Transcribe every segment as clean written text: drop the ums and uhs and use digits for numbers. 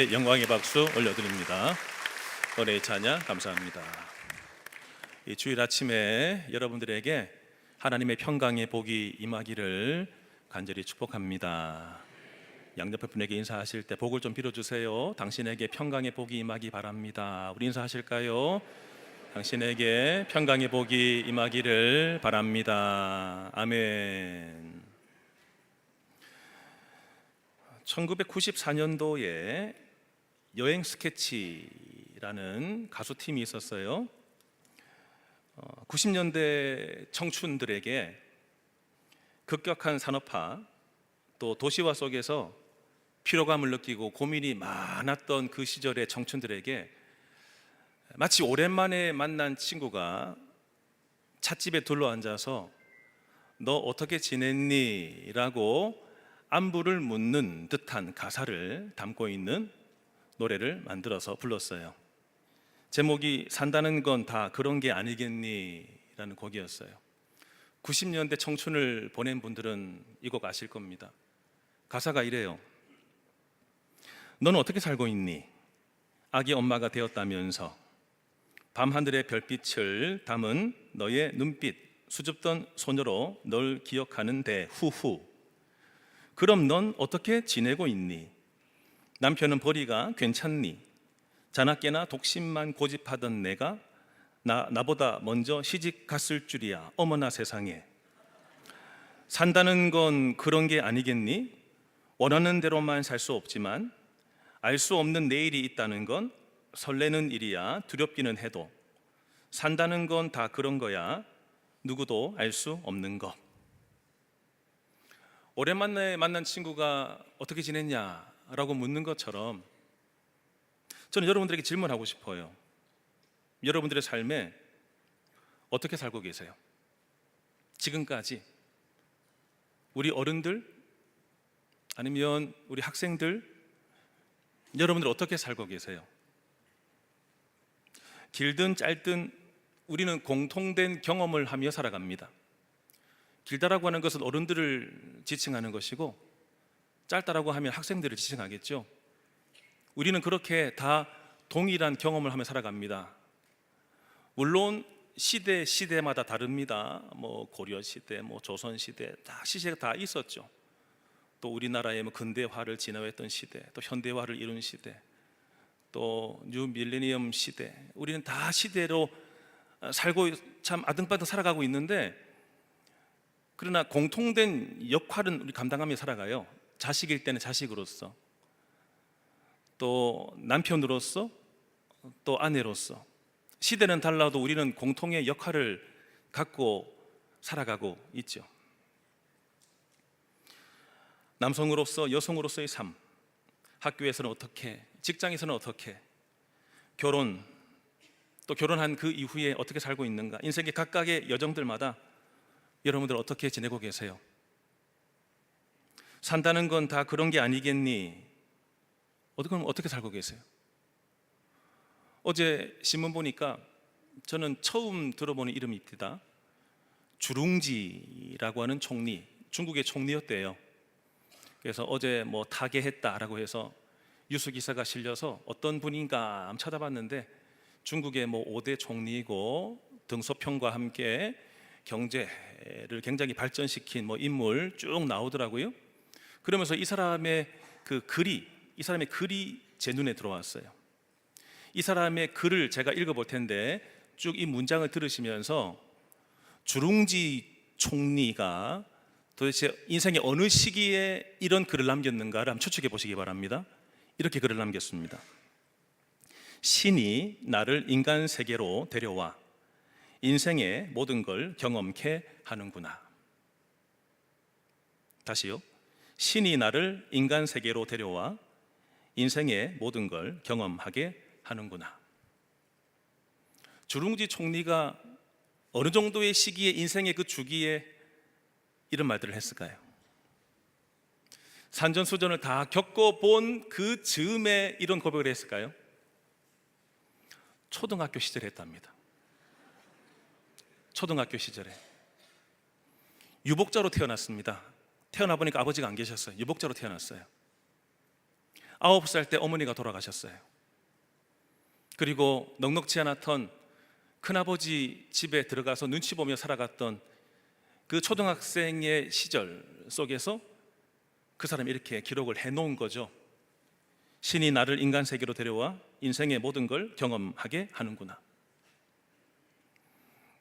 영광의 박수 올려드립니다. 올해의 찬양 감사합니다. 이 주일 아침에 여러분들에게 하나님의 평강의 복이 임하기를 간절히 축복합니다. 양옆에 분에게 인사하실 때 복을 좀 빌어주세요. 당신에게 평강의 복이 임하기 바랍니다. 우리 인사하실까요? 당신에게 평강의 복이 임하기를 바랍니다. 아멘. 1994년도에 여행 스케치라는 가수팀이 있었어요. 90년대 청춘들에게 급격한 산업화, 또 도시화 속에서 피로감을 느끼고 고민이 많았던 그 시절의 청춘들에게 마치 오랜만에 만난 친구가 찻집에 둘러앉아서 너 어떻게 지냈니? 라고 안부를 묻는 듯한 가사를 담고 있는 노래를 만들어서 불렀어요. 제목이 산다는 건 다 그런 게 아니겠니? 라는 곡이었어요. 90년대 청춘을 보낸 분들은 이 곡 아실 겁니다. 가사가 이래요. 넌 어떻게 살고 있니? 아기 엄마가 되었다면서 밤하늘의 별빛을 담은 너의 눈빛, 수줍던 소녀로 널 기억하는데 후후. 그럼 넌 어떻게 지내고 있니? 남편은 벌이가 괜찮니? 자나깨나 독신만 고집하던 내가 나보다 먼저 시집 갔을 줄이야. 어머나 세상에. 산다는 건 그런 게 아니겠니? 원하는 대로만 살 수 없지만 알 수 없는 내일이 있다는 건 설레는 일이야. 두렵기는 해도 산다는 건 다 그런 거야. 누구도 알 수 없는 것. 오랜만에 만난 친구가 어떻게 지냈냐라고 묻는 것처럼 저는 여러분들에게 질문하고 싶어요. 여러분들의 삶에 어떻게 살고 계세요? 지금까지 우리 어른들 아니면 우리 학생들, 여러분들 어떻게 살고 계세요? 길든 짧든 우리는 공통된 경험을 하며 살아갑니다. 길다라고 하는 것은 어른들을 지칭하는 것이고 짧다라고 하면 학생들을 지칭하겠죠. 우리는 그렇게 다 동일한 경험을 하며 살아갑니다. 물론 시대마다 다릅니다. 고려 시대, 조선 시대 다 시대가 다 있었죠. 또 우리나라의 근대화를 진화했던 시대, 또 현대화를 이룬 시대, 또 뉴 밀레니엄 시대, 우리는 다 시대로 살고 참 아등바등 살아가고 있는데, 그러나 공통된 역할은 우리 감당하며 살아가요. 자식일 때는 자식으로서, 또 남편으로서, 또 아내로서. 시대는 달라도 우리는 공통의 역할을 갖고 살아가고 있죠. 남성으로서, 여성으로서의 삶, 학교에서는 어떻게, 직장에서는 어떻게, 결혼, 또 결혼한 그 이후에 어떻게 살고 있는가, 인생의 각각의 여정들마다 여러분들 어떻게 지내고 계세요? 산다는 건 다 그런 게 아니겠니? 그럼 어떻게 살고 계세요? 어제 신문 보니까 저는 처음 들어보는 이름입니다. 주룽지라고 하는 총리, 중국의 총리였대요. 그래서 어제 타계했다라고 해서 뉴스 기사가 실려서 어떤 분인가 한번 찾아봤는데 중국의 5대 총리이고 등소평과 함께 경제를 굉장히 발전시킨 인물 쭉 나오더라고요. 그러면서 이 사람의 글이 제 눈에 들어왔어요. 이 사람의 글을 제가 읽어볼 텐데 쭉 이 문장을 들으시면서 주룽지 총리가 도대체 인생의 어느 시기에 이런 글을 남겼는가를 한번 추측해 보시기 바랍니다. 이렇게 글을 남겼습니다. 신이 나를 인간 세계로 데려와 인생의 모든 걸 경험케 하는구나. 다시요. 신이 나를 인간 세계로 데려와 인생의 모든 걸 경험하게 하는구나. 주룽지 총리가 어느 정도의 시기에 인생의 그 주기에 이런 말들을 했을까요? 산전수전을 다 겪어본 그 즈음에 이런 고백을 했을까요? 초등학교 시절에 했답니다. 초등학교 시절에 유복자로 태어났습니다. 태어나 보니까 아버지가 안 계셨어요. 유복자로 태어났어요. 9살 때 어머니가 돌아가셨어요. 그리고 넉넉지 않았던 큰아버지 집에 들어가서 눈치 보며 살아갔던 그 초등학생의 시절 속에서 그 사람이 이렇게 기록을 해놓은 거죠. 신이 나를 인간 세계로 데려와 인생의 모든 걸 경험하게 하는구나.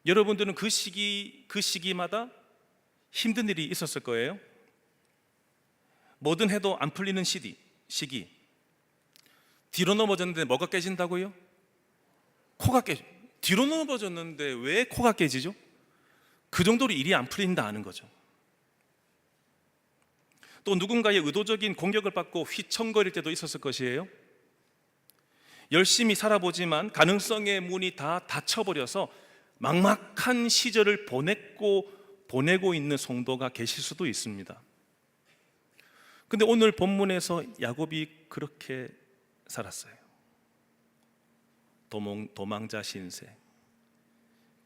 여러분들은 그 시기마다 힘든 일이 있었을 거예요. 뭐든 해도 안 풀리는 시기. 뒤로 넘어졌는데 뭐가 깨진다고요? 코가 깨져. 뒤로 넘어졌는데 왜 코가 깨지죠? 그 정도로 일이 안 풀린다 하는 거죠. 또 누군가의 의도적인 공격을 받고 휘청거릴 때도 있었을 것이에요. 열심히 살아보지만 가능성의 문이 다 닫혀버려서 막막한 시절을 보내고 있는 성도가 계실 수도 있습니다. 근데 오늘 본문에서 야곱이 그렇게 살았어요. 도망자 신세,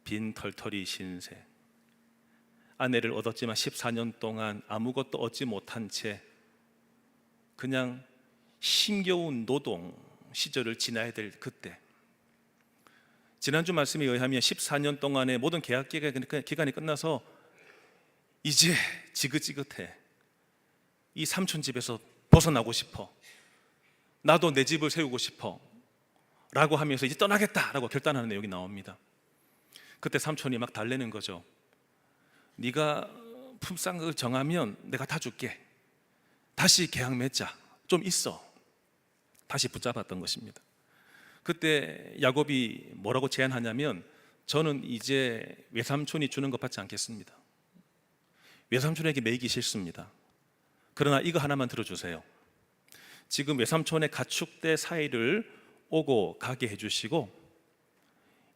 빈 털털이 신세. 아내를 얻었지만 14년 동안 아무것도 얻지 못한 채 그냥 힘겨운 노동 시절을 지나야 될 그때, 지난주 말씀에 의하면 14년 동안의 모든 계약 기간이 끝나서 이제 지긋지긋해. 이 삼촌 집에서 벗어나고 싶어. 나도 내 집을 세우고 싶어 라고 하면서 이제 떠나겠다라고 결단하는 내용이 나옵니다. 그때 삼촌이 막 달래는 거죠. 네가 품삯을 정하면 내가 다 줄게. 다시 계약 맺자. 좀 있어. 다시 붙잡았던 것입니다. 그때 야곱이 뭐라고 제안하냐면, 저는 이제 외삼촌이 주는 것 받지 않겠습니다. 외삼촌에게 매이기 싫습니다. 그러나 이거 하나만 들어주세요. 지금 외삼촌의 가축대 사이를 오고 가게 해주시고,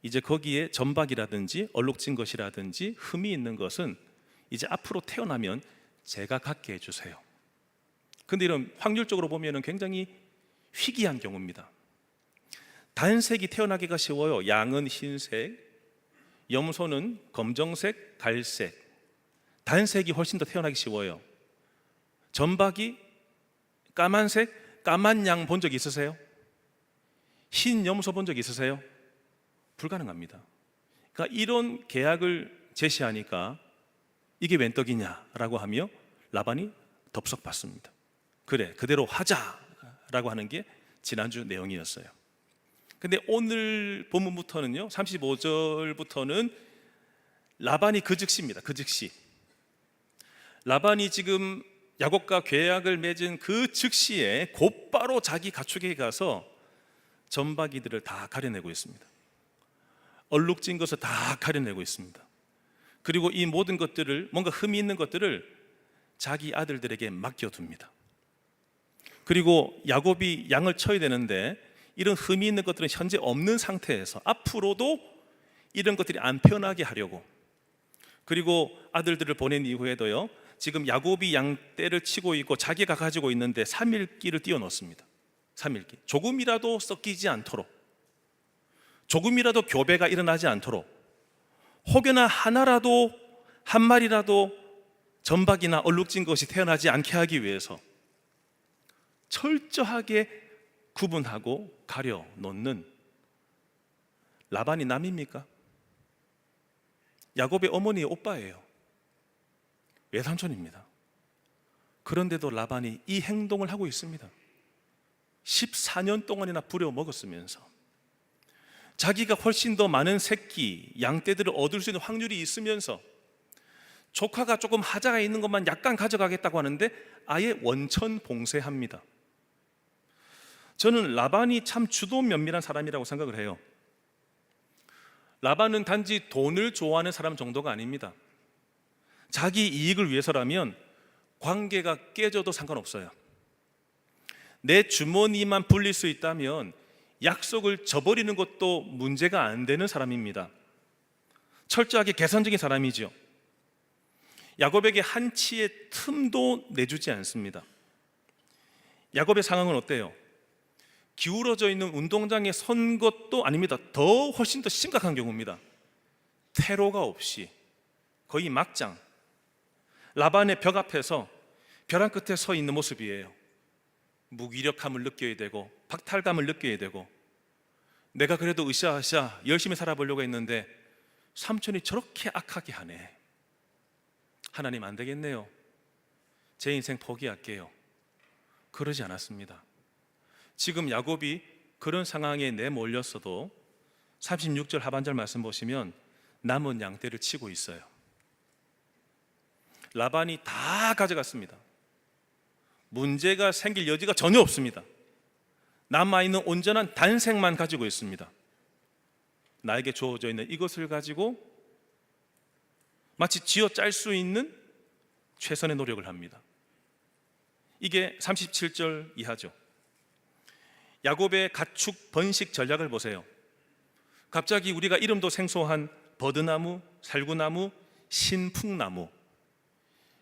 이제 거기에 점박이라든지 얼룩진 것이라든지 흠이 있는 것은 이제 앞으로 태어나면 제가 갖게 해주세요. 근데 이런 확률적으로 보면 굉장히 희귀한 경우입니다. 단색이 태어나기가 쉬워요. 양은 흰색, 염소는 검정색, 갈색. 단색이 훨씬 더 태어나기 쉬워요. 점박이 까만색, 까만 양 본 적 있으세요? 흰 염소 본 적 있으세요? 불가능합니다. 그러니까 이런 계약을 제시하니까 이게 웬 떡이냐라고 하며 라반이 덥석 받습니다. 그래, 그대로 하자라고 하는 게 지난주 내용이었어요. 근데 오늘 본문부터는요, 35절부터는 라반이 그 즉시입니다. 그 즉시 라반이 지금 야곱과 계약을 맺은 그 즉시에 곧바로 자기 가축에게 가서 점박이들을 다 가려내고 있습니다. 얼룩진 것을 다 가려내고 있습니다. 그리고 이 모든 것들을, 뭔가 흠이 있는 것들을 자기 아들들에게 맡겨둡니다. 그리고 야곱이 양을 쳐야 되는데 이런 흠이 있는 것들은 현재 없는 상태에서 앞으로도 이런 것들이 안 편하게 하려고, 그리고 아들들을 보낸 이후에도요, 지금 야곱이 양떼를 치고 있고 자기가 가지고 있는데 3일기를 띄워 넣습니다. 3일기. 조금이라도 섞이지 않도록, 조금이라도 교배가 일어나지 않도록, 혹여나 하나라도, 한 마리라도 점박이나 얼룩진 것이 태어나지 않게 하기 위해서 철저하게 구분하고 가려 놓는 라반이 남입니까? 야곱의 어머니의 오빠예요. 외삼촌입니다. 그런데도 라반이 이 행동을 하고 있습니다. 14년 동안이나 부려먹었으면서 자기가 훨씬 더 많은 새끼, 양떼들을 얻을 수 있는 확률이 있으면서 조카가 조금 하자가 있는 것만 약간 가져가겠다고 하는데 아예 원천 봉쇄합니다. 저는 라반이 참 주도 면밀한 사람이라고 생각을 해요. 라반은 단지 돈을 좋아하는 사람 정도가 아닙니다. 자기 이익을 위해서라면 관계가 깨져도 상관없어요. 내 주머니만 불릴 수 있다면 약속을 저버리는 것도 문제가 안 되는 사람입니다. 철저하게 계산적인 사람이죠. 야곱에게 한치의 틈도 내주지 않습니다. 야곱의 상황은 어때요? 기울어져 있는 운동장에 선 것도 아닙니다. 훨씬 더 심각한 경우입니다. 퇴로가 없이 거의 막장, 라반의 벽 앞에서 벼랑 끝에 서 있는 모습이에요. 무기력함을 느껴야 되고 박탈감을 느껴야 되고, 내가 그래도 으쌰으쌰 열심히 살아보려고 했는데 삼촌이 저렇게 악하게 하네. 하나님 안 되겠네요. 제 인생 포기할게요. 그러지 않았습니다. 지금 야곱이 그런 상황에 내몰렸어도 36절 하반절 말씀 보시면 남은 양떼를 치고 있어요. 라반이 다 가져갔습니다. 문제가 생길 여지가 전혀 없습니다. 남아있는 온전한 단색만 가지고 있습니다. 나에게 주어져 있는 이것을 가지고 마치 쥐어짤 수 있는 최선의 노력을 합니다. 이게 37절 이하죠. 야곱의 가축 번식 전략을 보세요. 갑자기 우리가 이름도 생소한 버드나무, 살구나무, 신풍나무,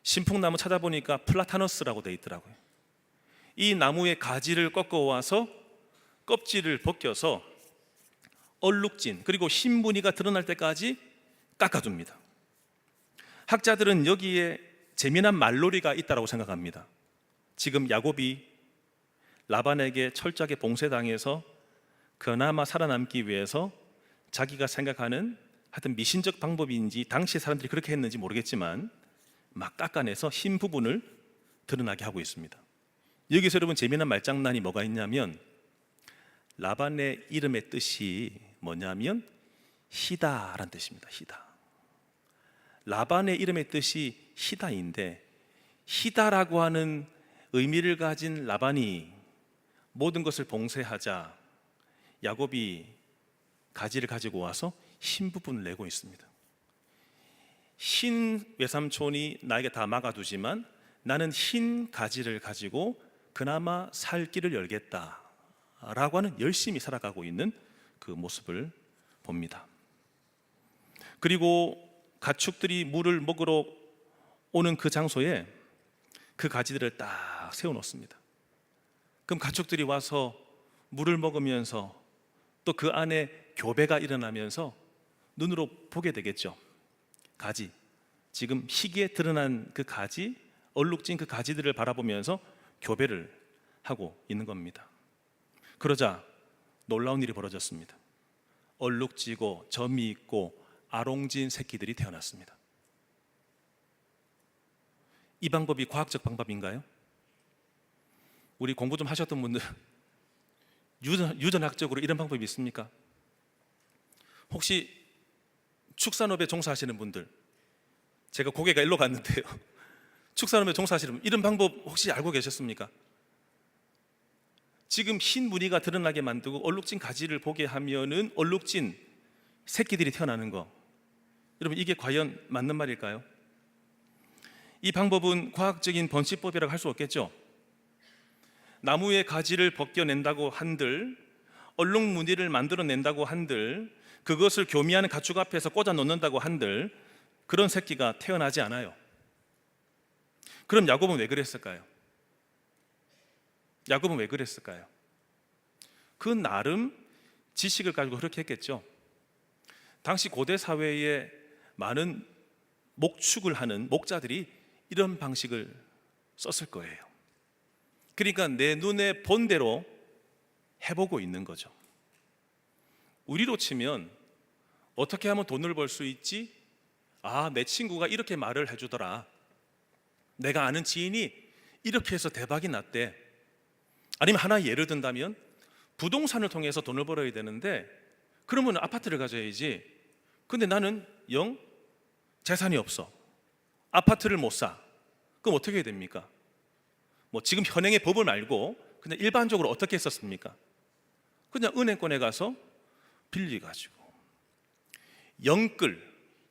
신풍나무 찾아보니까 플라타너스라고 되어 있더라고요. 이 나무의 가지를 꺾어와서 껍질을 벗겨서 얼룩진, 그리고 흰무늬가 드러날 때까지 깎아줍니다. 학자들은 여기에 재미난 말놀이가 있다고 생각합니다. 지금 야곱이 라반에게 철저하게 봉쇄당해서 그나마 살아남기 위해서 자기가 생각하는 하여튼 미신적 방법인지 당시 사람들이 그렇게 했는지 모르겠지만 막 깎아내서 흰 부분을 드러나게 하고 있습니다. 여기서 여러분 재미난 말장난이 뭐가 있냐면, 라반의 이름의 뜻이 뭐냐면 히다라는 뜻입니다. 히다. 라반의 이름의 뜻이 히다인데, 히다라고 하는 의미를 가진 라반이 모든 것을 봉쇄하자 야곱이 가지를 가지고 와서 흰 부분을 내고 있습니다. 흰 외삼촌이 나에게 다 막아두지만 나는 흰 가지를 가지고 그나마 살 길을 열겠다라고 하는 열심히 살아가고 있는 그 모습을 봅니다. 그리고 가축들이 물을 먹으러 오는 그 장소에 그 가지들을 딱 세워놓습니다. 그럼 가축들이 와서 물을 먹으면서 또 그 안에 교배가 일어나면서 눈으로 보게 되겠죠. 가지, 지금 희기에 드러난 그 가지, 얼룩진 그 가지들을 바라보면서 교배를 하고 있는 겁니다. 그러자 놀라운 일이 벌어졌습니다. 얼룩지고 점이 있고 아롱진 새끼들이 태어났습니다. 이 방법이 과학적 방법인가요? 우리 공부 좀 하셨던 분들, 유전학적으로 이런 방법이 있습니까? 혹시 축산업에 종사하시는 분들, 제가 고개가 일로 갔는데요, 축산업에 종사하시는 분, 이런 방법 혹시 알고 계셨습니까? 지금 흰 무늬가 드러나게 만들고 얼룩진 가지를 보게 하면은 얼룩진 새끼들이 태어나는 거, 여러분 이게 과연 맞는 말일까요? 이 방법은 과학적인 번식법이라고 할 수 없겠죠. 나무의 가지를 벗겨낸다고 한들, 얼룩 무늬를 만들어낸다고 한들, 그것을 교미하는 가축 앞에서 꽂아 놓는다고 한들 그런 새끼가 태어나지 않아요. 그럼 야곱은 왜 그랬을까요? 야곱은 왜 그랬을까요? 그 나름 지식을 가지고 그렇게 했겠죠. 당시 고대 사회에 많은 목축을 하는 목자들이 이런 방식을 썼을 거예요. 그러니까 내 눈에 본 대로 해보고 있는 거죠. 우리로 치면 어떻게 하면 돈을 벌 수 있지? 아, 내 친구가 이렇게 말을 해주더라. 내가 아는 지인이 이렇게 해서 대박이 났대. 아니면 하나 예를 든다면 부동산을 통해서 돈을 벌어야 되는데 그러면 아파트를 가져야지. 근데 나는 영 재산이 없어. 아파트를 못 사. 그럼 어떻게 해야 됩니까? 뭐 지금 현행의 법을 말고 그냥 일반적으로 어떻게 했었습니까? 그냥 은행권에 가서 빌려가지고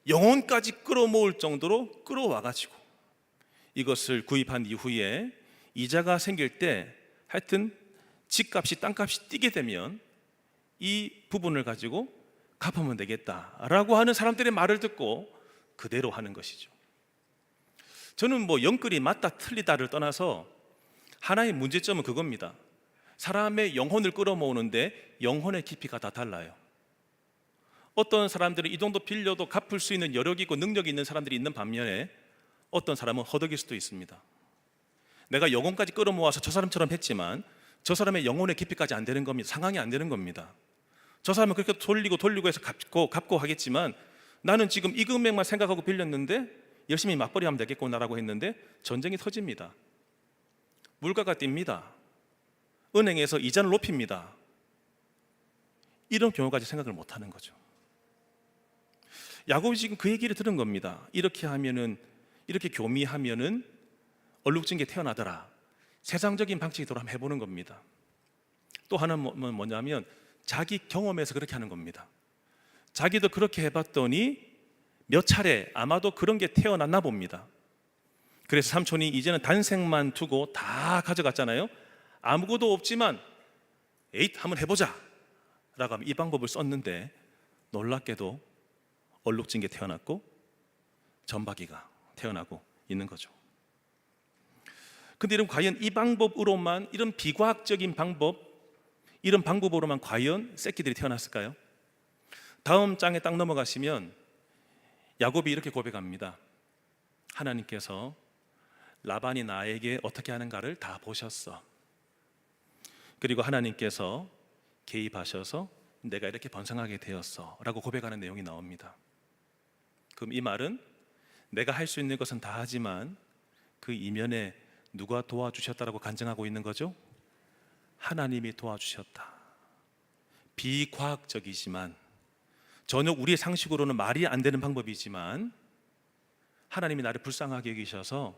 영혼까지 끌어모을 정도로 끌어와가지고 이것을 구입한 이후에 이자가 생길 때 하여튼 집값이 땅값이 뛰게 되면 이 부분을 가지고 갚으면 되겠다라고 하는 사람들의 말을 듣고 그대로 하는 것이죠. 저는 뭐 영끌이 맞다 틀리다를 떠나서 하나의 문제점은 그겁니다. 사람의 영혼을 끌어모으는데 영혼의 깊이가 다 달라요. 어떤 사람들은 이 정도 빌려도 갚을 수 있는 여력이 있고 능력이 있는 사람들이 있는 반면에 어떤 사람은 허덕일 수도 있습니다. 내가 영혼까지 끌어모아서 저 사람처럼 했지만 저 사람의 영혼의 깊이까지 안 되는 겁니다. 상황이 안 되는 겁니다. 저 사람은 그렇게 돌리고 해서 갚고 하겠지만 나는 지금 이 금액만 생각하고 빌렸는데 열심히 맞벌이 하면 되겠구나라고 했는데 전쟁이 터집니다. 물가가 뜁니다. 은행에서 이자를 높입니다. 이런 경우까지 생각을 못 하는 거죠. 야곱이 지금 그 얘기를 들은 겁니다. 이렇게 하면은, 이렇게 교미하면은 얼룩진 게 태어나더라. 세상적인 방식으로 한번 해보는 겁니다. 또 하나는 뭐냐면 자기 경험에서 그렇게 하는 겁니다. 자기도 그렇게 해봤더니 몇 차례 아마도 그런 게 태어났나 봅니다. 그래서 삼촌이 이제는 단색만 두고 다 가져갔잖아요. 아무것도 없지만 에잇 한번 해보자 라고 하면 이 방법을 썼는데 놀랍게도 얼룩진 게 태어났고 점박이가 태어나고 있는 거죠. 근데 여러분, 과연 이 방법으로만, 이런 비과학적인 방법, 이런 방법으로만 과연 새끼들이 태어났을까요? 다음 장에 딱 넘어가시면 야곱이 이렇게 고백합니다. 하나님께서 라반이 나에게 어떻게 하는가를 다 보셨어. 그리고 하나님께서 개입하셔서 내가 이렇게 번성하게 되었어 라고 고백하는 내용이 나옵니다. 그럼 이 말은 내가 할 수 있는 것은 다 하지만 그 이면에 누가 도와주셨다라고 간증하고 있는 거죠? 하나님이 도와주셨다. 비과학적이지만, 전혀 우리의 상식으로는 말이 안 되는 방법이지만 하나님이 나를 불쌍하게 여기셔서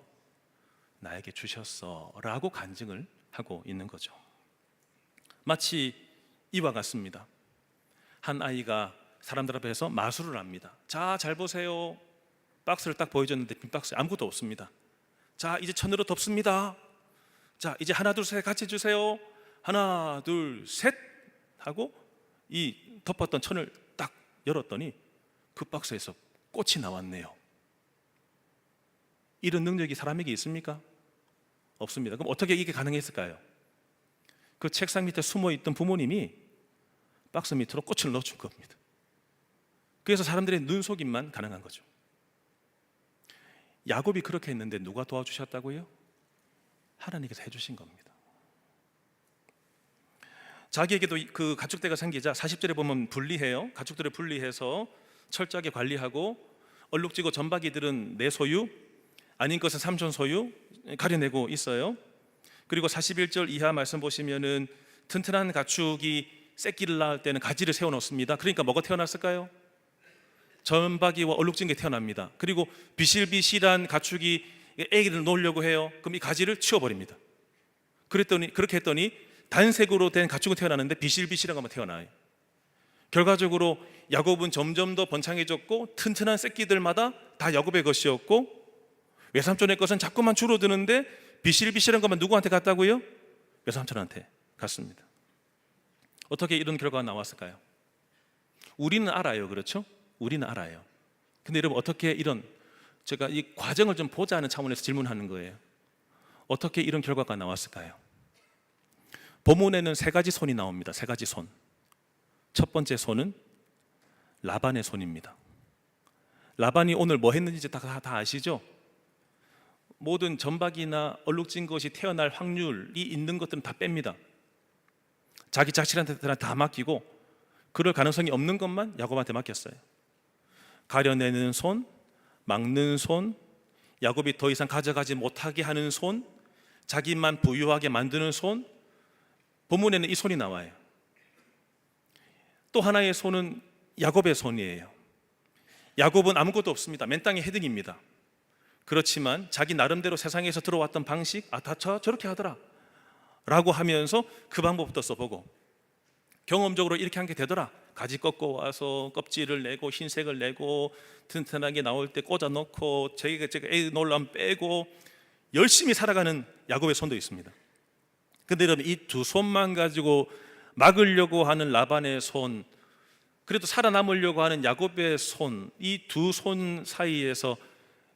나에게 주셨어 라고 간증을 하고 있는 거죠. 마치 이와 같습니다. 한 아이가 사람들 앞에서 마술을 합니다. 자, 잘 보세요. 박스를 딱 보여줬는데 빈 박스에 아무것도 없습니다. 자, 이제 천으로 덮습니다. 자, 이제 하나 둘 셋 같이 해주세요. 하나 둘 셋 하고 이 덮었던 천을 딱 열었더니 그 박스에서 꽃이 나왔네요. 이런 능력이 사람에게 있습니까? 없습니다. 그럼 어떻게 이게 가능했을까요? 그 책상 밑에 숨어있던 부모님이 박스 밑으로 꽃을 넣어준 겁니다. 그래서 사람들의 눈속임만 가능한 거죠. 야곱이 그렇게 했는데 누가 도와주셨다고요? 하나님께서 해주신 겁니다. 자기에게도 그 가축대가 생기자 40절에 보면 분리해요. 가축들을 분리해서 철저하게 관리하고 얼룩지고 점박이들은 내 소유, 아닌 것은 삼촌 소유 가려내고 있어요. 그리고 41절 이하 말씀 보시면은 튼튼한 가축이 새끼를 낳을 때는 가지를 세워놓습니다. 그러니까 뭐가 태어났을까요? 점박이와 얼룩진 게 태어납니다. 그리고 비실비실한 가축이 애기를 놓으려고 해요. 그럼 이 가지를 치워버립니다. 그렇게 했더니 단색으로 된 가축은 태어나는데 비실비실한 것만 태어나요. 결과적으로 야곱은 점점 더 번창해졌고 튼튼한 새끼들마다 다 야곱의 것이었고 외삼촌의 것은 자꾸만 줄어드는데 비실비실한 것만 누구한테 갔다고요? 외삼촌한테 갔습니다. 어떻게 이런 결과가 나왔을까요? 우리는 알아요. 그렇죠? 우리는 알아요. 근데 여러분, 어떻게 이런, 제가 이 과정을 좀 보자는 차원에서 질문하는 거예요. 어떻게 이런 결과가 나왔을까요? 본문에는 세 가지 손이 나옵니다. 세 가지 손. 첫 번째 손은 라반의 손입니다. 라반이 오늘 뭐 했는지 다 아시죠? 모든 점박이나 얼룩진 것이 태어날 확률이 있는 것들은 다 뺍니다. 자기 자식한테 다 맡기고 그럴 가능성이 없는 것만 야곱한테 맡겼어요. 가려내는 손, 막는 손, 야곱이 더 이상 가져가지 못하게 하는 손, 자기만 부유하게 만드는 손. 본문에는 이 손이 나와요. 또 하나의 손은 야곱의 손이에요. 야곱은 아무것도 없습니다. 맨 땅에 헤딩입니다. 그렇지만 자기 나름대로 세상에서 들어왔던 방식, 다 저렇게 하더라 라고 하면서 그 방법부터 써보고 경험적으로 이렇게 한 게 되더라. 가지 꺾어 와서 껍질을 내고 흰색을 내고 튼튼하게 나올 때 꽂아 놓고 제가 애 놀라면 빼고 열심히 살아가는 야곱의 손도 있습니다. 근데 여러분, 이 두 손만 가지고 막으려고 하는 라반의 손, 그래도 살아남으려고 하는 야곱의 손, 이 두 손 사이에서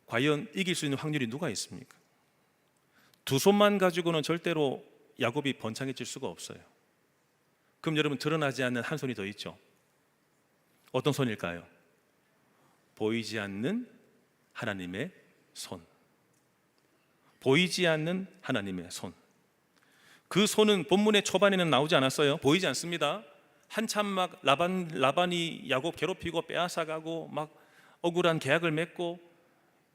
과연 이길 수 있는 확률이 누가 있습니까? 두 손만 가지고는 절대로 야곱이 번창해질 수가 없어요. 그럼 여러분, 드러나지 않는 한 손이 더 있죠. 어떤 손일까요? 보이지 않는 하나님의 손. 보이지 않는 하나님의 손. 그 손은 본문의 초반에는 나오지 않았어요. 보이지 않습니다. 한참 막 라반이 야곱 괴롭히고 빼앗아가고 막 억울한 계약을 맺고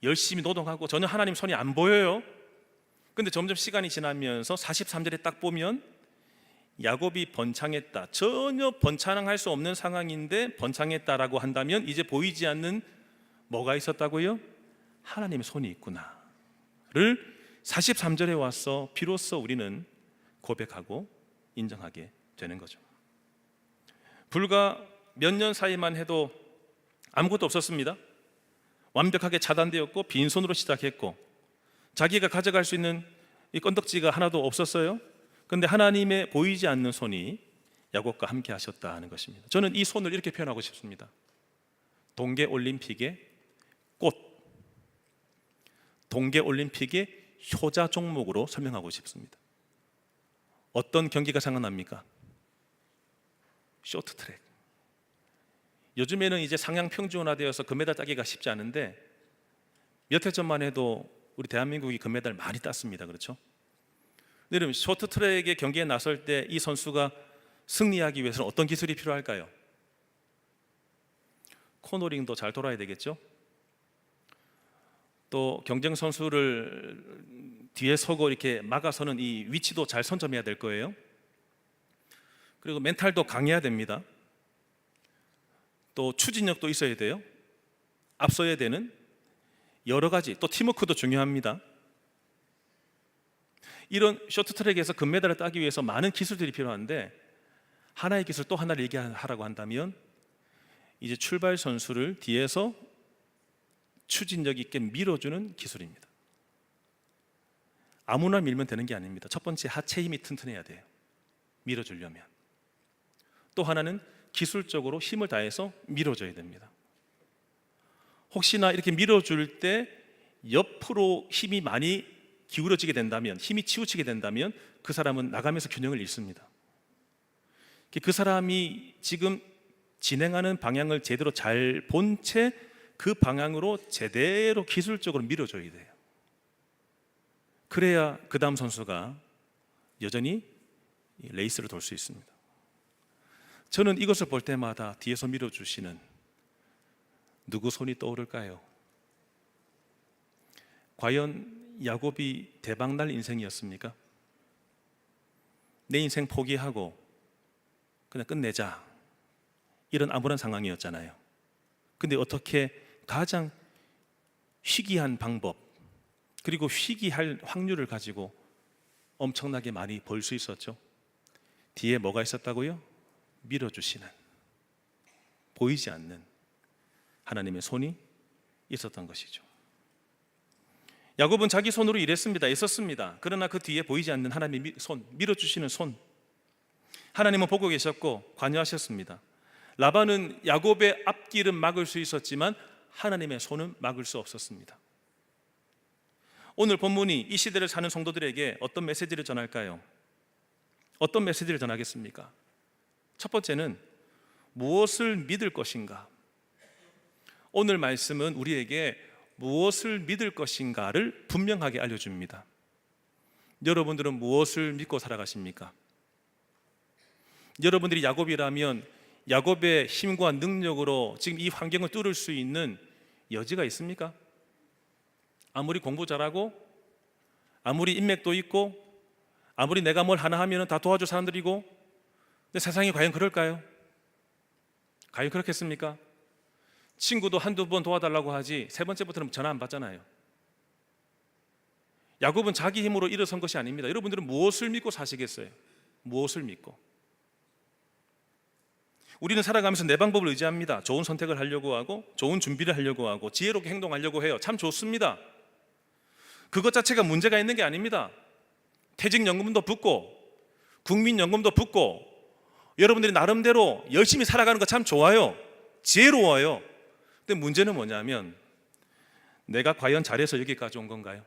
열심히 노동하고 전혀 하나님 손이 안 보여요. 근데 점점 시간이 지나면서 43절에 딱 보면 야곱이 번창했다. 전혀 번창할 수 없는 상황인데 번창했다라고 한다면 이제 보이지 않는 뭐가 있었다고요? 하나님의 손이 있구나를 43절에 와서 비로소 우리는 고백하고 인정하게 되는 거죠. 불과 몇 년 사이만 해도 아무것도 없었습니다. 완벽하게 차단되었고 빈손으로 시작했고 자기가 가져갈 수 있는 이 건덕지가 하나도 없었어요. 그런데 하나님의 보이지 않는 손이 야곱과 함께 하셨다는 것입니다. 저는 이 손을 이렇게 표현하고 싶습니다. 동계올림픽의 꽃, 동계올림픽의 효자 종목으로 설명하고 싶습니다. 어떤 경기가 생각납니까? 쇼트트랙. 요즘에는 이제 상향 평준화되어서 금메달 따기가 쉽지 않은데 몇 해 전만 해도 우리 대한민국이 금메달 많이 땄습니다. 그렇죠? 여러분, 쇼트트랙의 경기에 나설 때 이 선수가 승리하기 위해서는 어떤 기술이 필요할까요? 코너링도 잘 돌아야 되겠죠? 또 경쟁 선수를 뒤에 서고 이렇게 막아서는 이 위치도 잘 선점해야 될 거예요. 그리고 멘탈도 강해야 됩니다. 또 추진력도 있어야 돼요. 앞서야 되는 여러 가지, 또 팀워크도 중요합니다. 이런 쇼트트랙에서 금메달을 따기 위해서 많은 기술들이 필요한데 하나의 기술 또 하나를 얘기하라고 한다면 이제 출발 선수를 뒤에서 추진력 있게 밀어주는 기술입니다. 아무나 밀면 되는 게 아닙니다. 첫 번째, 하체 힘이 튼튼해야 돼요. 밀어주려면. 또 하나는 기술적으로 힘을 다해서 밀어줘야 됩니다. 혹시나 이렇게 밀어줄 때 옆으로 힘이 많이 기울어지게 된다면, 힘이 치우치게 된다면 그 사람은 나가면서 균형을 잃습니다. 그 사람이 지금 진행하는 방향을 제대로 잘 본 채 그 방향으로 제대로 기술적으로 밀어줘야 돼요. 그래야 그 다음 선수가 여전히 레이스를 돌 수 있습니다. 저는 이것을 볼 때마다 뒤에서 밀어주시는 누구 손이 떠오를까요? 과연 야곱이 대박날 인생이었습니까? 내 인생 포기하고 그냥 끝내자, 이런 암울한 상황이었잖아요. 근데 어떻게 가장 희귀한 방법, 그리고 희귀할 확률을 가지고 엄청나게 많이 벌 수 있었죠? 뒤에 뭐가 있었다고요? 밀어주시는, 보이지 않는 하나님의 손이 있었던 것이죠. 야곱은 자기 손으로 일했습니다. 애썼습니다. 그러나 그 뒤에 보이지 않는 하나님의 손, 밀어주시는 손, 하나님은 보고 계셨고 관여하셨습니다. 라반은 야곱의 앞길은 막을 수 있었지만 하나님의 손은 막을 수 없었습니다. 오늘 본문이 이 시대를 사는 성도들에게 어떤 메시지를 전할까요? 어떤 메시지를 전하겠습니까? 첫 번째는 무엇을 믿을 것인가? 오늘 말씀은 우리에게 무엇을 믿을 것인가를 분명하게 알려줍니다. 여러분들은 무엇을 믿고 살아가십니까? 여러분들이 야곱이라면 야곱의 힘과 능력으로 지금 이 환경을 뚫을 수 있는 여지가 있습니까? 아무리 공부 잘하고 아무리 인맥도 있고 아무리 내가 뭘 하나 하면 다 도와줄 사람들이고, 근데 세상이 과연 그럴까요? 과연 그렇겠습니까? 친구도 한두 번 도와달라고 하지 세 번째부터는 전화 안 받잖아요. 야곱은 자기 힘으로 일어선 것이 아닙니다. 여러분들은 무엇을 믿고 사시겠어요? 무엇을 믿고? 우리는 살아가면서 내 방법을 의지합니다. 좋은 선택을 하려고 하고 좋은 준비를 하려고 하고 지혜롭게 행동하려고 해요. 참 좋습니다. 그것 자체가 문제가 있는 게 아닙니다. 퇴직연금도 붙고 국민연금도 붙고 여러분들이 나름대로 열심히 살아가는 거 참 좋아요. 지혜로워요. 근데 문제는 뭐냐면 내가 과연 잘해서 여기까지 온 건가요?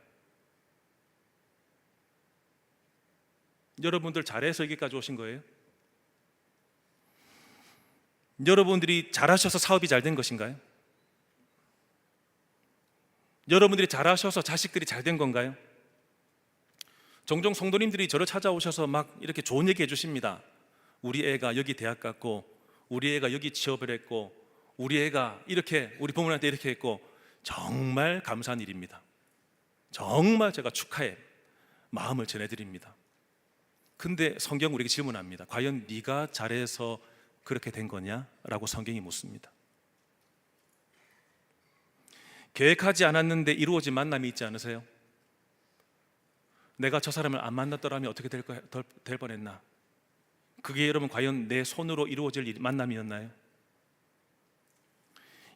여러분들 잘해서 여기까지 오신 거예요? 여러분들이 잘하셔서 사업이 잘 된 것인가요? 여러분들이 잘하셔서 자식들이 잘 된 건가요? 종종 성도님들이 저를 찾아오셔서 막 이렇게 좋은 얘기 해주십니다. 우리 애가 여기 대학 갔고, 우리 애가 여기 취업을 했고, 우리 애가 이렇게 우리 부모님한테 이렇게 했고, 정말 감사한 일입니다. 정말 제가 축하의 마음을 전해드립니다. 근데 성경 우리에게 질문합니다. 과연 네가 잘해서 그렇게 된 거냐? 라고 성경이 묻습니다. 계획하지 않았는데 이루어진 만남이 있지 않으세요? 내가 저 사람을 안 만났더라면 어떻게 될 뻔했나? 그게 여러분 과연 내 손으로 이루어질 만남이었나요?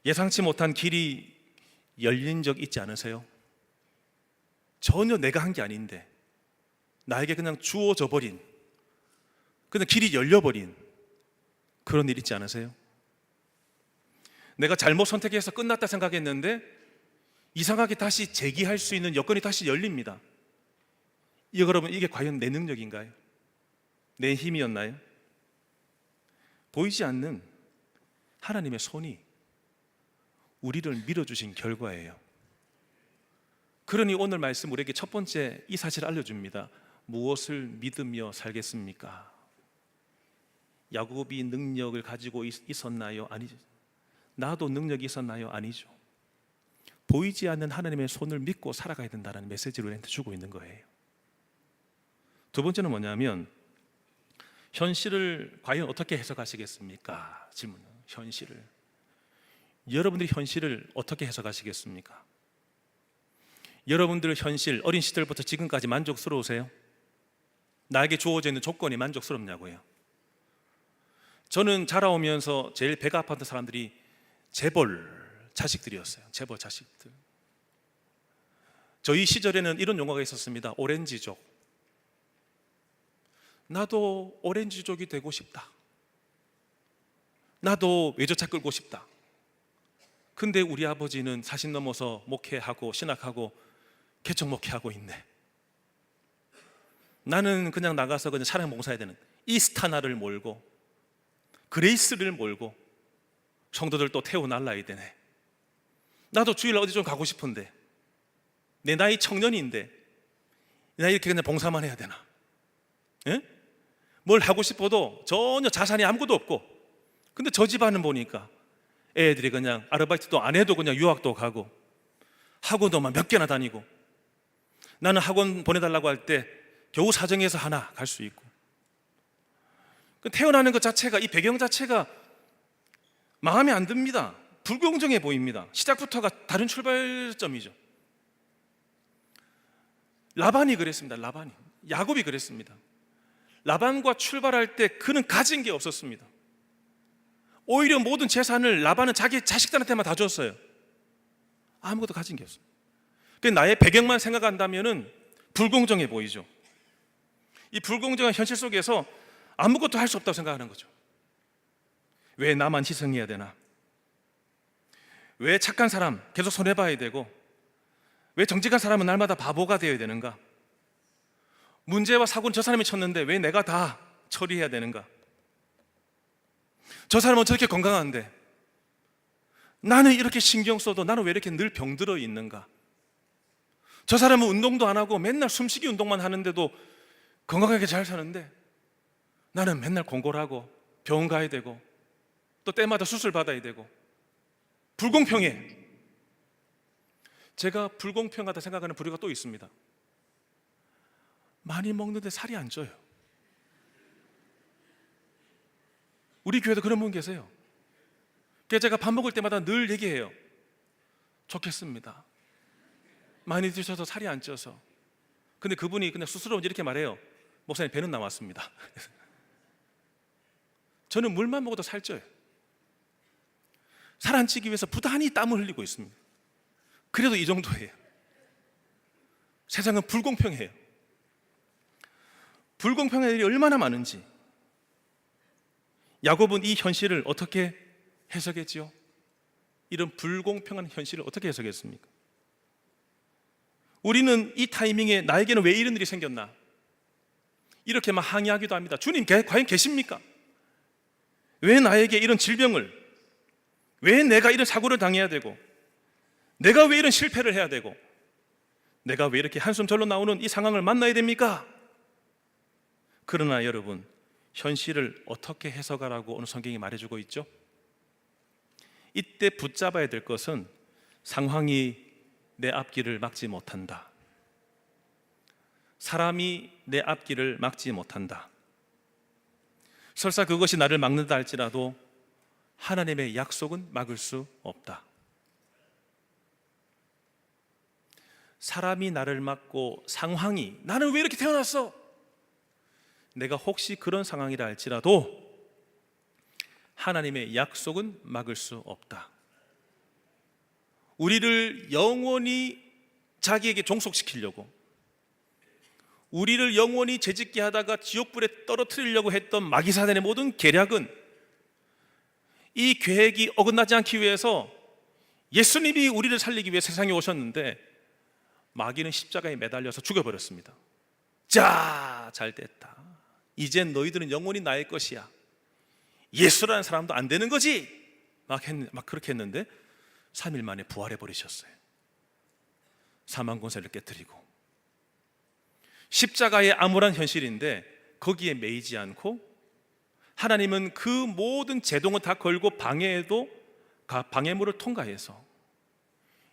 예상치 못한 길이 열린 적 있지 않으세요? 전혀 내가 한 게 아닌데 나에게 그냥 주어져 버린, 그냥 길이 열려버린 그런 일 있지 않으세요? 내가 잘못 선택해서 끝났다 생각했는데 이상하게 다시 재기할 수 있는 여건이 다시 열립니다. 여러분, 이게 과연 내 능력인가요? 내 힘이었나요? 보이지 않는 하나님의 손이 우리를 밀어주신 결과예요. 그러니 오늘 말씀 우리에게 첫 번째 이 사실을 알려줍니다. 무엇을 믿으며 살겠습니까? 야곱이 능력을 가지고 있었나요? 아니죠. 나도 능력이 있었나요? 아니죠. 보이지 않는 하나님의 손을 믿고 살아가야 된다는 메시지를 우리한테 주고 있는 거예요. 두 번째는 뭐냐면, 현실을 과연 어떻게 해석하시겠습니까? 질문은 현실을. 여러분들이 현실을 어떻게 해석하시겠습니까? 여러분들 현실, 어린 시절부터 지금까지 만족스러우세요? 나에게 주어져 있는 조건이 만족스럽냐고요? 저는 자라오면서 제일 배가 아팠던 사람들이 재벌 자식들이었어요. 재벌 자식들. 저희 시절에는 이런 용어가 있었습니다. 오렌지족. 나도 오렌지족이 되고 싶다. 나도 외제차 끌고 싶다. 근데 우리 아버지는 40 넘어서 목회하고 신학하고 개척 목회하고 있네. 나는 그냥 나가서 그냥 차량 봉사해야 되는 이스타나를 몰고 그레이스를 몰고 성도들 또 태워 날라야 되네. 나도 주일 어디 좀 가고 싶은데 내 나이 청년인데 나 이렇게 그냥 봉사만 해야 되나? 예? 뭘 하고 싶어도 전혀 자산이 아무것도 없고, 근데 저 집안은 보니까 애들이 그냥 아르바이트도 안 해도 그냥 유학도 가고 학원도만 몇 개나 다니고, 나는 학원 보내달라고 할 때 겨우 사정해서 하나 갈 수 있고, 태어나는 것 자체가, 이 배경 자체가 마음에 안 듭니다. 불공정해 보입니다. 시작부터가 다른 출발점이죠. 라반이 그랬습니다. 라반이, 야곱이 그랬습니다. 라반과 출발할 때 그는 가진 게 없었습니다. 오히려 모든 재산을 라반은 자기 자식들한테만 다 줬어요. 아무것도 가진 게 없어요. 나의 배경만 생각한다면 불공정해 보이죠. 이 불공정한 현실 속에서 아무것도 할 수 없다고 생각하는 거죠. 왜 나만 희생해야 되나? 왜 착한 사람 계속 손해봐야 되고, 왜 정직한 사람은 날마다 바보가 되어야 되는가? 문제와 사고는 저 사람이 쳤는데 왜 내가 다 처리해야 되는가? 저 사람은 저렇게 건강한데 나는 이렇게 신경 써도 나는 왜 이렇게 늘 병들어 있는가? 저 사람은 운동도 안 하고 맨날 숨쉬기 운동만 하는데도 건강하게 잘 사는데 나는 맨날 공골하고 병원 가야 되고 또 때마다 수술 받아야 되고. 불공평해. 제가 불공평하다 생각하는 부류가 또 있습니다. 많이 먹는데 살이 안 쪄요. 우리 교회도 그런 분 계세요. 그래서 제가 밥 먹을 때마다 늘 얘기해요. 좋겠습니다. 많이 드셔서 살이 안 쪄서. 근데 그분이 그냥 스스로 이렇게 말해요. 목사님, 배는 나왔습니다. 저는 물만 먹어도 살쪄요. 살 안 찌기 위해서 부단히 땀을 흘리고 있습니다. 그래도 이 정도예요. 세상은 불공평해요. 불공평한 일이 얼마나 많은지. 야곱은 이 현실을 어떻게 해석했지요? 이런 불공평한 현실을 어떻게 해석했습니까? 우리는 이 타이밍에 나에게는 왜 이런 일이 생겼나? 이렇게 막 항의하기도 합니다. 주님, 과연 계십니까? 왜 나에게 이런 질병을, 왜 내가 이런 사고를 당해야 되고, 내가 왜 이런 실패를 해야 되고, 내가 왜 이렇게 한숨 절로 나오는 이 상황을 만나야 됩니까? 그러나 여러분, 현실을 어떻게 해석하라고 오늘 성경이 말해주고 있죠? 이때 붙잡아야 될 것은 상황이 내 앞길을 막지 못한다. 사람이 내 앞길을 막지 못한다. 설사 그것이 나를 막는다 할지라도 하나님의 약속은 막을 수 없다. 사람이 나를 막고 상황이, 나는 왜 이렇게 태어났어? 내가 혹시 그런 상황이라 할지라도 하나님의 약속은 막을 수 없다. 우리를 영원히 자기에게 종속시키려고, 우리를 영원히 죄짓게 하다가 지옥불에 떨어뜨리려고 했던 마귀사단의 모든 계략은 이 계획이 어긋나지 않기 위해서 예수님이 우리를 살리기 위해 세상에 오셨는데 마귀는 십자가에 매달려서 죽여버렸습니다. 자, 잘됐다. 이젠 너희들은 영원히 나의 것이야. 예수라는 사람도 안 되는 거지. 막 그렇게 했는데 3일 만에 부활해버리셨어요. 사망 권세를 깨뜨리고. 십자가의 암울한 현실인데 거기에 매이지 않고 하나님은 그 모든 제동을 다 걸고 방해해도 방해물을 통과해서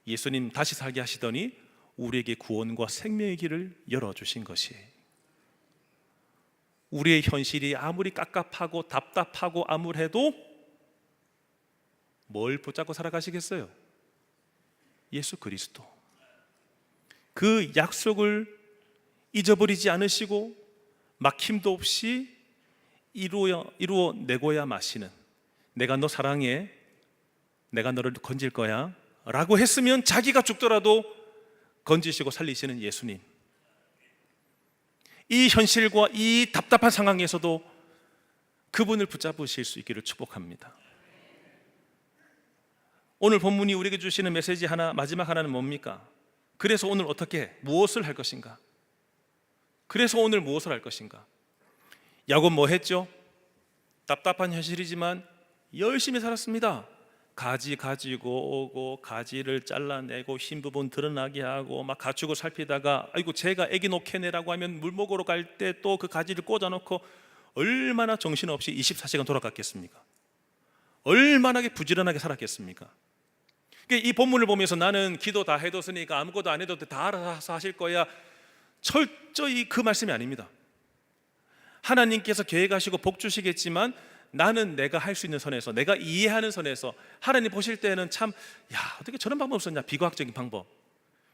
예수님 다시 살게 하시더니 우리에게 구원과 생명의 길을 열어주신 것이에요. 우리의 현실이 아무리 깝깝하고 답답하고 암울해도 뭘 붙잡고 살아가시겠어요? 예수 그리스도. 그 약속을 잊어버리지 않으시고 막힘도 없이 이루어내고야 마시는, 내가 너 사랑해, 내가 너를 건질 거야 라고 했으면 자기가 죽더라도 건지시고 살리시는 예수님. 이 현실과 이 답답한 상황에서도 그분을 붙잡으실 수 있기를 축복합니다. 오늘 본문이 우리에게 주시는 메시지 마지막 하나는 뭡니까? 그래서 오늘 무엇을 할 것인가? 그래서 오늘 무엇을 할 것인가? 야곱 뭐 했죠? 답답한 현실이지만 열심히 살았습니다. 가지 가지고 오고 가지를 잘라내고 흰 부분 드러나게 하고 막 가축을 살피다가 아이고 제가 애기 놓게내라고 하면 물 먹으러 갈 때 또 그 가지를 꽂아놓고 얼마나 정신없이 24시간 돌아갔겠습니까? 얼마나 부지런하게 살았겠습니까? 이 본문을 보면서 나는 기도 다 해뒀으니까 아무것도 안 해도 다 알아서 하실 거야, 철저히 그 말씀이 아닙니다. 하나님께서 계획하시고 복 주시겠지만 나는 내가 할 수 있는 선에서, 내가 이해하는 선에서, 하나님 보실 때는 참, 어떻게 저런 방법 썼냐, 비과학적인 방법.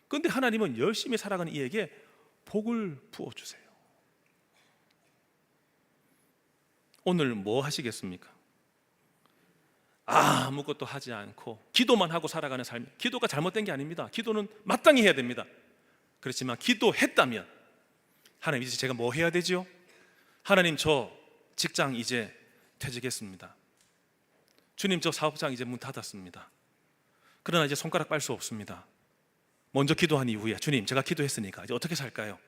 그런데 하나님은 열심히 살아가는 이에게 복을 부어주세요. 오늘 뭐 하시겠습니까? 아무것도 하지 않고 기도만 하고 살아가는 삶. 기도가 잘못된 게 아닙니다. 기도는 마땅히 해야 됩니다. 그렇지만 기도했다면 하나님 이제 제가 뭐 해야 되죠? 하나님 저 직장 이제 퇴직했습니다. 주님 저 사업장 이제 문 닫았습니다. 그러나 이제 손가락 빨 수 없습니다. 먼저 기도한 이후에 주님 제가 기도했으니까 이제 어떻게 살까요?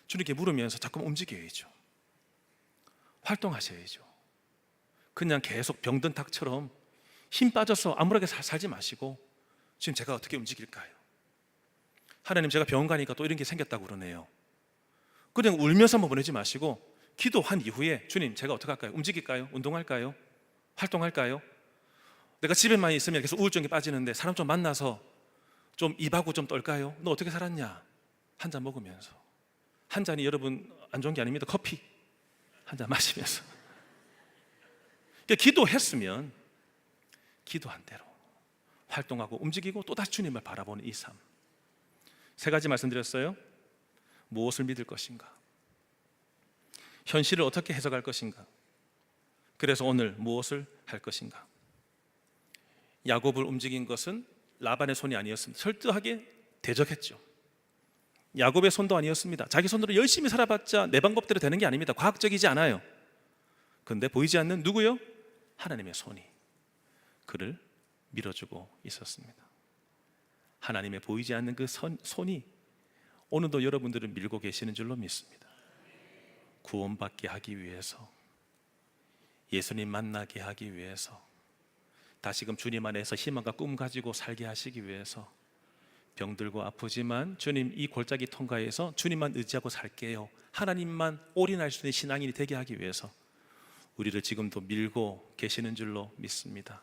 주님께 물으면서 자꾸 움직여야죠. 활동하셔야죠. 그냥 계속 병든 닭처럼 힘 빠져서 아무렇게 살지 마시고 주님 제가 어떻게 움직일까요? 하나님 제가 병원 가니까 또 이런 게 생겼다고 그러네요. 그냥 울면서 한번 보내지 마시고 기도한 이후에 주님 제가 어떻게 할까요? 움직일까요? 운동할까요? 활동할까요? 내가 집에만 있으면 계속 우울증에 빠지는데 사람 좀 만나서 좀 입하고 좀 떨까요? 너 어떻게 살았냐? 한 잔 먹으면서. 한 잔이 여러분 안 좋은 게 아닙니다. 커피 한 잔 마시면서. 그러니까 기도했으면 기도한 대로 활동하고 움직이고 또다시 주님을 바라보는 이 삶. 세 가지 말씀드렸어요. 무엇을 믿을 것인가? 현실을 어떻게 해석할 것인가? 그래서 오늘 무엇을 할 것인가? 야곱을 움직인 것은 라반의 손이 아니었습니다. 철저하게 대적했죠. 야곱의 손도 아니었습니다. 자기 손으로 열심히 살아봤자 내 방법대로 되는 게 아닙니다. 과학적이지 않아요. 그런데 보이지 않는 누구요? 하나님의 손이 그를 밀어주고 있었습니다. 하나님의 보이지 않는 그 손이 오늘도 여러분들을 밀고 계시는 줄로 믿습니다. 구원받게 하기 위해서, 예수님 만나게 하기 위해서, 다시금 주님 안에서 희망과 꿈 가지고 살게 하시기 위해서 병들고 아프지만 주님 이 골짜기 통과해서 주님만 의지하고 살게요, 하나님만 올인할 수 있는 신앙인이 되게 하기 위해서 우리를 지금도 밀고 계시는 줄로 믿습니다.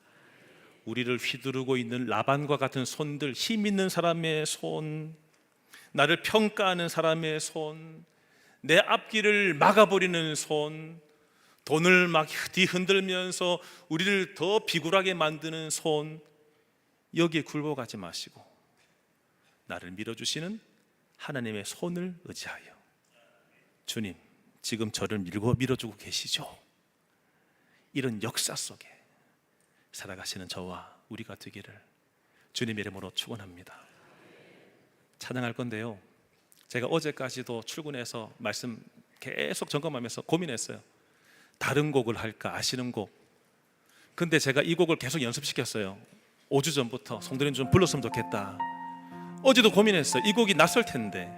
우리를 휘두르고 있는 라반과 같은 손들, 힘 있는 사람의 손, 나를 평가하는 사람의 손, 내 앞길을 막아버리는 손, 돈을 막 뒤흔들면서 우리를 더 비굴하게 만드는 손, 여기에 굴복하지 마시고 나를 밀어주시는 하나님의 손을 의지하여 주님 지금 저를 밀어주고 계시죠? 이런 역사 속에 살아가시는 저와 우리가 되기를 주님의 이름으로 축원합니다. 찬양할 건데요, 제가 어제까지도 출근해서 말씀 계속 점검하면서 고민했어요. 다른 곡을 할까, 아시는 곡. 근데 제가 이 곡을 계속 연습시켰어요. 5주 전부터 성도님 좀 불렀으면 좋겠다. 어제도 고민했어요. 이 곡이 낯설 텐데.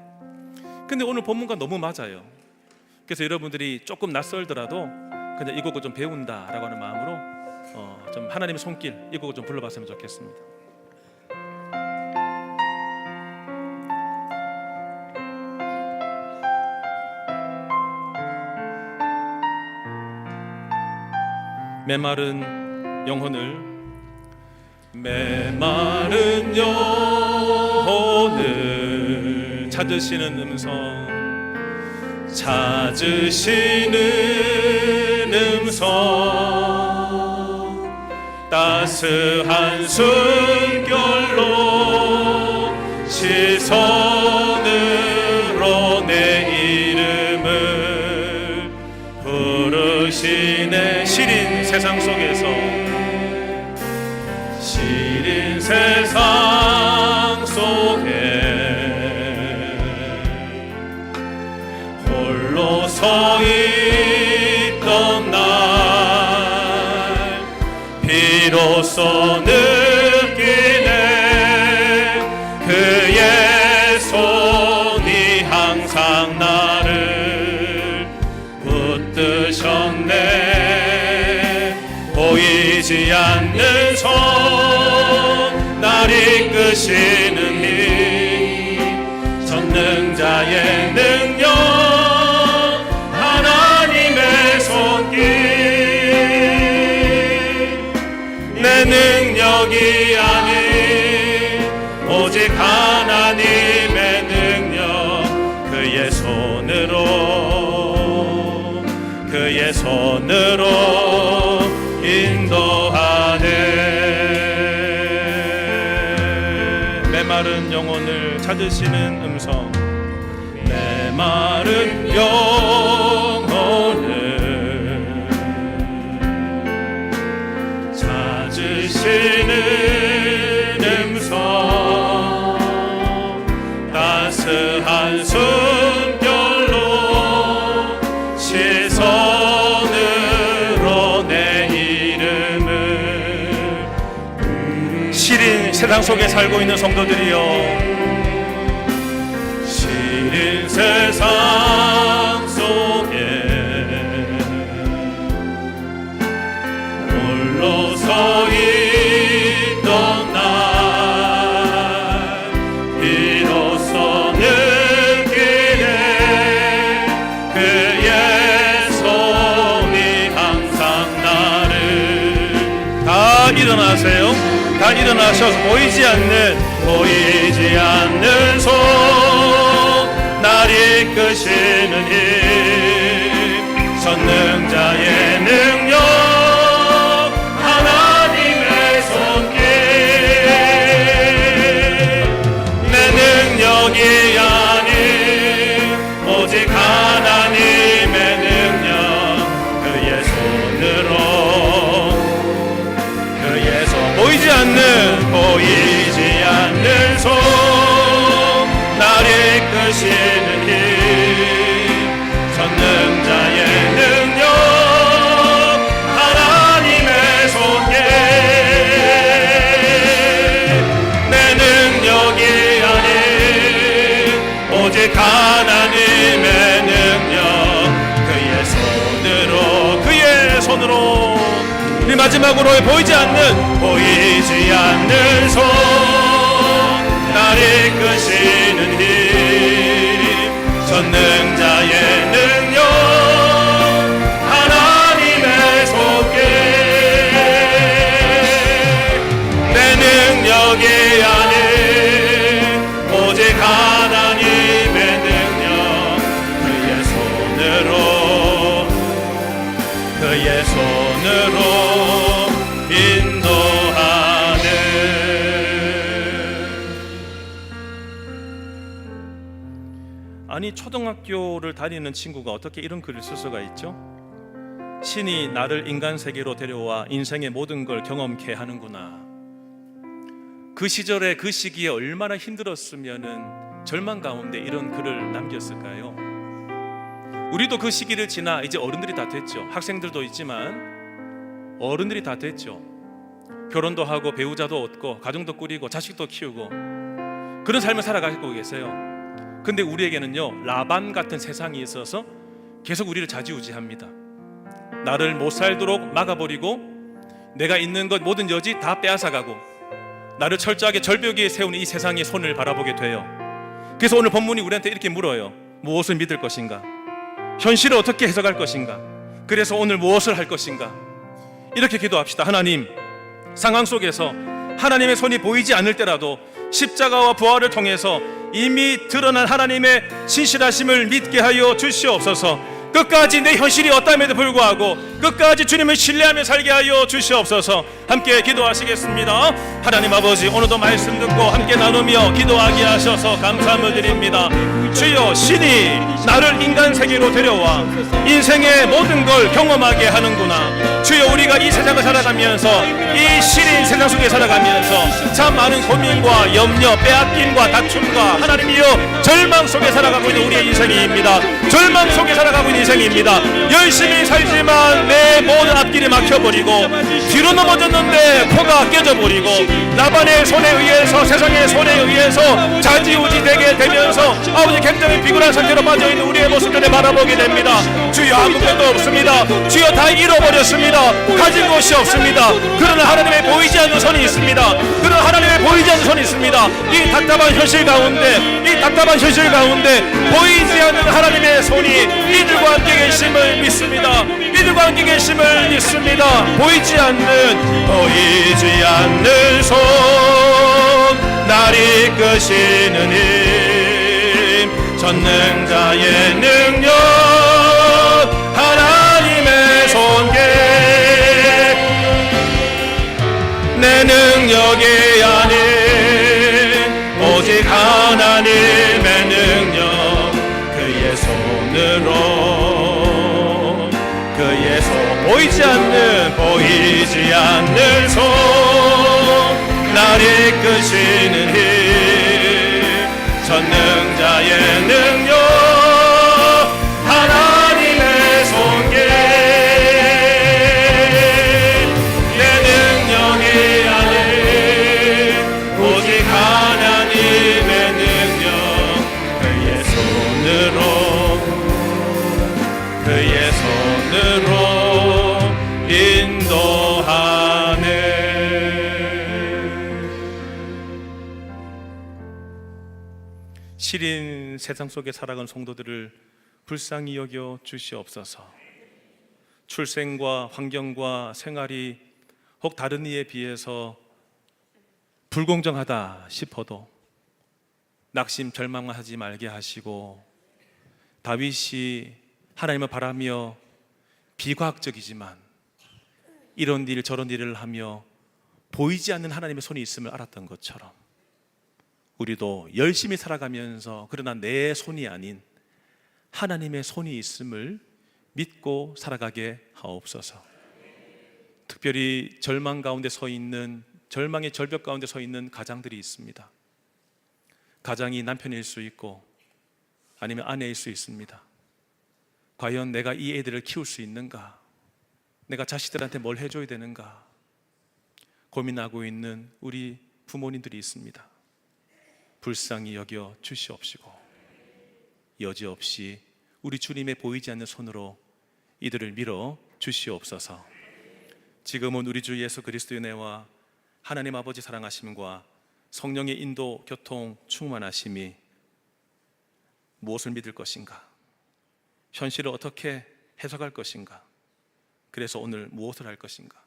근데 오늘 본문과 너무 맞아요. 그래서 여러분들이 조금 낯설더라도 그냥 이 곡을 좀 배운다라고 하는 마음으로 좀 하나님의 손길, 이 곡을 좀 불러봤으면 좋겠습니다. 메마른 영혼을 찾으시는 음성, 따스한 숨결로 시선으로 내 이름을 부르시네. 시린 세상 속에서, 시린 세상 속에 홀로 서 있던 날 비로소 느끼네. 그의 손이 항상 나를 붙드셨네. 보이지 않는 손, 날 이끄시는 힘, 전능자의 능력, 하나님의 손길. 내 능력이 아닌 오직 하나님의 능력, 그의 손으로 인도하네. 메마른 영혼을 찾으시는 음성, 메마른 영혼을 찾으시는 음성, 따스한 숨결로 시선으로 내 이름을. 시린 세상 속에 살고 있는 성도들이여, 시린 세상 속에 홀로 서 있던 날 비로소 느끼네. 그의 손이 항상 나를. 다 일어나세요. 다 일어나셔서 보이지 않는 손, 날 이끄시는 힘, 전능자의 능력, 하나님의 손길. 내 능력이 아닌 오직 하나님의 능력, 그의 손, 보이지 않는 손, 날 이끄시는 힘, 전능자의 능력, 하나님의 손길. 내 능력이 아닌 오직 하나님의 능력, 그의 손으로. 우리 마지막으로 보이지 않는 손, 나를 이끄시는 힘 전능자의 능력 하나님의 손길 내 능력이 아닌 오직 하나님의 능력 그의 손으로 인도하네. 아니 초등학교를 다니는 친구가 어떻게 이런 글을 쓸 수가 있죠? 신이 나를 인간 세계로 데려와 인생의 모든 걸 경험케 하는구나. 그 시절에 그 시기에 얼마나 힘들었으면은 절망 가운데 이런 글을 남겼을까요? 우리도 그 시기를 지나 이제 어른들이 다 됐죠. 학생들도 있지만 어른들이 다 됐죠. 결혼도 하고 배우자도 얻고 가정도 꾸리고 자식도 키우고 그런 삶을 살아가고 계세요. 근데 우리에게는요 라반 같은 세상이 있어서 계속 우리를 좌지우지합니다. 나를 못 살도록 막아버리고 내가 있는 것 모든 여지 다 빼앗아가고 나를 철저하게 절벽 위에 세우는 이 세상의 손을 바라보게 돼요. 그래서 오늘 본문이 우리한테 이렇게 물어요. 무엇을 믿을 것인가? 현실을 어떻게 해석할 것인가? 그래서 오늘 무엇을 할 것인가? 이렇게 기도합시다. 하나님, 상황 속에서 하나님의 손이 보이지 않을 때라도 십자가와 부활을 통해서 이미 드러난 하나님의 신실하심을 믿게 하여 주시옵소서. 끝까지 내 현실이 어떠함에도 불구하고 끝까지 주님을 신뢰하며 살게 하여 주시옵소서. 함께 기도하시겠습니다. 하나님 아버지, 오늘도 말씀 듣고 함께 나누며 기도하게 하셔서 감사함을 드립니다. 주여, 신이 나를 인간 세계로 데려와 인생의 모든 걸 경험하게 하는구나. 주여, 우리가 이 세상을 살아가면서 이 시린 세상 속에 살아가면서 참 많은 고민과 염려, 빼앗김과 다툼과 하나님이여 절망 속에 살아가고 있는 우리의 인생입니다. 절망 속에 살아가고 있는 인생입니다. 열심히 살지만 내 모든 앞길이 막혀버리고 뒤로 넘어졌는데 코가 깨져버리고 나반의 손에 의해서 세상의 손에 의해서 좌지우지되게 되면서 아버지 굉장히 비굴한 상태로 빠져있는 우리의 모습들을 바라보게 됩니다. 주여, 아무것도 없습니다. 주여, 다 잃어버렸습니다. 가진 것이 없습니다. 그러나 하나님의 보이지 않는 손이 있습니다. 그러나 하나님의 보이지 않는 손이 있습니다. 이 답답한 현실 가운데 보이지 않는 하나님의 손이 이들과 함께 계심을 믿습니다. 이들과 함께 계심을 믿습니다. 보이지 않는 손 날 이끄시는 힘 전능자의 능력 하나님의 손길 내 능력이 아닌 오직 하나님의 능력 그의 손 보이지 않는 손 날 이끄시는 힘 전능자의 능력 하나님의 손길 내 능력이 아닌 오직 하나님의 능력 그의 손으로 인도하네. 시린 세상 속에 살아가는 성도들을 불쌍히 여겨 주시옵소서. 출생과 환경과 생활이 혹 다른 이에 비해서 불공정하다 싶어도 낙심 절망하지 말게 하시고 다윗이 하나님을 바라며 비과학적이지만 이런 일 저런 일을 하며 보이지 않는 하나님의 손이 있음을 알았던 것처럼 우리도 열심히 살아가면서 그러나 내 손이 아닌 하나님의 손이 있음을 믿고 살아가게 하옵소서. 특별히 절망 가운데 서 있는 절망의 절벽 가운데 서 있는 가장들이 있습니다. 가장이 남편일 수 있고 아니면 아내일 수 있습니다. 과연 내가 이 애들을 키울 수 있는가? 내가 자식들한테 뭘 해줘야 되는가? 고민하고 있는 우리 부모님들이 있습니다. 불쌍히 여겨 주시옵시고 여지없이 우리 주님의 보이지 않는 손으로 이들을 밀어 주시옵소서. 지금은 우리 주 예수 그리스도의 은혜와 하나님 아버지 사랑하심과 성령의 인도, 교통, 충만하심이 무엇을 믿을 것인가? 현실을 어떻게 해석할 것인가? 그래서 오늘 무엇을 할 것인가?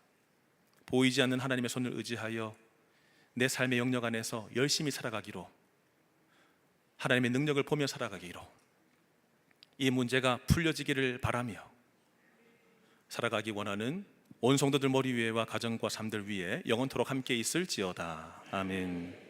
보이지 않는 하나님의 손을 의지하여 내 삶의 영역 안에서 열심히 살아가기로, 하나님의 능력을 보며 살아가기로, 이 문제가 풀려지기를 바라며 살아가기 원하는 온 성도들 머리 위에와 가정과 삶들 위에 영원토록 함께 있을지어다. 아멘.